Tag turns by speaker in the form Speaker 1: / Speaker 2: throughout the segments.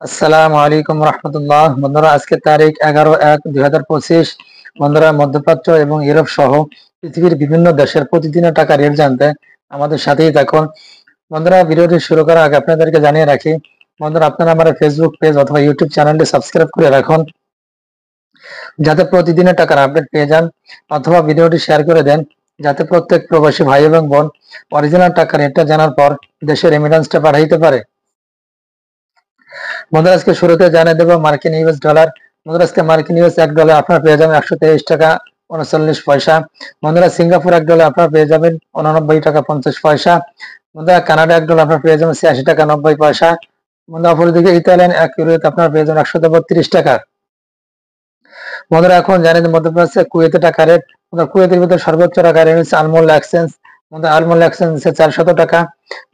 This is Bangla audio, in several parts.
Speaker 1: আসসালামু আলাইকুম রহমতুল্লাহ। বন্ধুরা, আজকে তারিখ 11/1/2025। বন্ধুরা, মধ্যপ্রাচ্য এবং ইউরোপ সহ পৃথিবীর বিভিন্ন দেশের প্রতিদিনের টাকা রেট জানতে আমাদের সাথেই থাকুন। বন্ধুরা, ভিডিওটি শুরু করার আগে আপনাদেরকে জানিয়ে রাখি, বন্ধুরা, আপনারা আমার ফেসবুক পেজ অথবা ইউটিউব চ্যানেলটি সাবস্ক্রাইব করে রাখুন, যাতে প্রতিদিনের টাকার আপডেট পেয়ে যান, অথবা ভিডিওটি শেয়ার করে দেন, যাতে প্রত্যেক প্রবাসী ভাই এবং বোন অরিজিনাল টাকার রেটটা জানার পর দেশে রেমিটেন্সটা পাঠাইতে পারে। বন্ধুরা, আজকে শুরুতে জানিয়ে দেবো মার্কিন ইউএস ডলার। বন্ধুরা, আজকে মার্কিন ইউএস $1 আপনারা পেয়ে যাবেন 123 টাকা 39 পয়সা। বন্ধুরা, সিঙ্গাপুর $1 আপনারা পেয়ে যাবেন 89 টাকা 50 পয়সা। বন্ধুরা, কানাডা $1 আপনারা পেয়ে যাবেন 86 টাকা 90 পয়সা। বন্ধুরা, অপরদিকে ইতালিয়ান 1 ইউরোতে আপনারা পেয়ে যাবেন 132 টাকা। বন্ধুরা, এখন জানেন মধ্যপ্রাচ্যে কুয়েতে টাকা রেট। কুয়েতের ভিতরে সর্বোচ্চ টাকা রেট হচ্ছে আলমোল এক্সচেঞ্জ। আলমোল এক্সচেঞ্জ হচ্ছে 400 টাকা।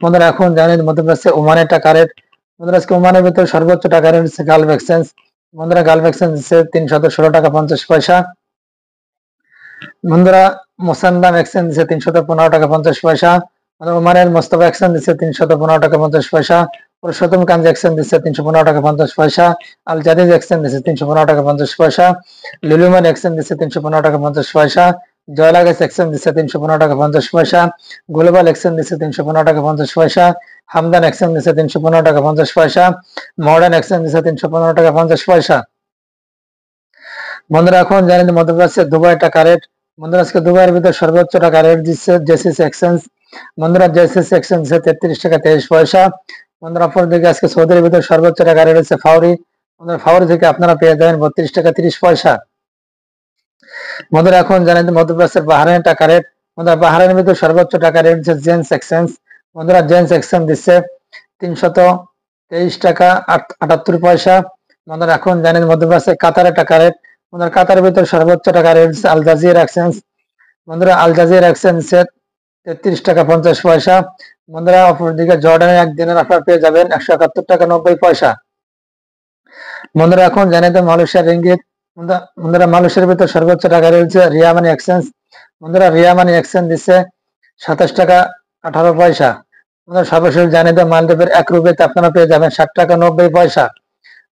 Speaker 1: বন্ধুরা, এখন জানেন মধ্যপ্রাচ্যে ওমানের টাকা রেট। বন্ধুরা, আজকে ওমানের ভিতরে সর্বোচ্চ টাকা রেট হচ্ছে গালফ এক্সচেঞ্জ। বন্ধুরা, গালফ এক্সচেঞ্জ হচ্ছে 316 টাকা 50 পয়সা। বন্ধুরা, মোসান্দাম এক্সচেঞ্জ হচ্ছে 315 টাকা 50 পয়সা। ওমানের মোস্তফা এক্সচেঞ্জ দিচ্ছে 315 টাকা 50 পয়সা। পুরুষোত্তম কাঞ্জ এক্সচেঞ্জ দিচ্ছে 315 টাকা 50 পয়সা। আল জাদিদ এক্সচেঞ্জ দিচ্ছে 315 টাকা 50 পয়সা। লুলুমান এক্সচেঞ্জ দিচ্ছে 315 টাকা 50 পয়সা। জয়লাগাস এক্সচেঞ্জ দিচ্ছে 315 টাকা 50 পয়সা। গ্লোবাল এক্সচেঞ্জ দিচ্ছে 315 টাকা 50 পয়সা। হামদান এক্সচেঞ্জ দিচ্ছে 315 টাকা 50 পয়সা। মডার্ন এক্সচেঞ্জ দিচ্ছে 315 টাকা 50 পয়সা। বন্ধুরা, এখন জানেন মধ্যপ্রাচ্যে দুবাই টাকা রেট। বন্ধুরা, আজকে দুবাইয়ের ভিতরে সর্বোচ্চ টাকা রেট দিচ্ছে জেসিসি এক্সচেঞ্জ। বন্ধুরা, জেসিসি এক্সচেঞ্জ হচ্ছে 33 টাকা 23 পয়সা। বন্ধুরা, অপরদিকে আজকে সৌদির ভিতরে সর্বোচ্চ টাকা রেট হচ্ছে ফাউরি। বন্ধুরা, ফাউরি থেকে আপনারা পেয়ে যাবেন 32 টাকা 30 পয়সা। বন্ধুরা, এখন জানেন মধ্যপ্রাচ্যের বাহরাইনের টাকা রেট। বন্ধুরা, বাহরাইনের ভিতরে সর্বোচ্চ টাকা রেট হচ্ছে জেন্স এক্সচেঞ্জ। বন্ধুরা, জেন্স এক্সচেঞ্জ দিচ্ছে 323 টাকা 78 পয়সা। বন্ধুরা, এখন জানেন মধ্যপ্রাচ্যের কাতারের টাকা রেট। বন্ধুরা, কাতারের ভিতরে সর্বোচ্চ টাকা রেট হচ্ছে আল জাজিরা এক্সচেঞ্জ। বন্ধুরা, আল জাজিরা এক্সচেঞ্জ হচ্ছে 33 টাকা 50 পয়সা। বন্ধুরা, অপরদিকে জর্ডানের একদিনের আপনারা পেয়ে যাবেন 171 টাকা 90 পয়সা। বন্ধুরা, এখন জানেন মালয়েশিয়ার রিঙ্গিত। বন্ধুরা, মালয়েশিয়ার ভিতরে সর্বোচ্চ টাকা রয়েছে রিয়া মানি এক্সচেঞ্জ। বন্ধুরা, রিয়া মানি এক্সচেঞ্জ দিচ্ছে 27 টাকা 18 পয়সা। বন্ধুরা, সর্বশেষ জানিয়ে মালদ্বীপের 1 রুপিতে আপনারা পেয়ে যাবেন 60 টাকা 90 পয়সা।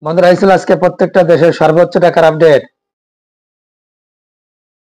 Speaker 1: বন্ধুরা, এই ছিল আজকে প্রত্যেকটা দেশের সর্বোচ্চ টাকার আপডেট।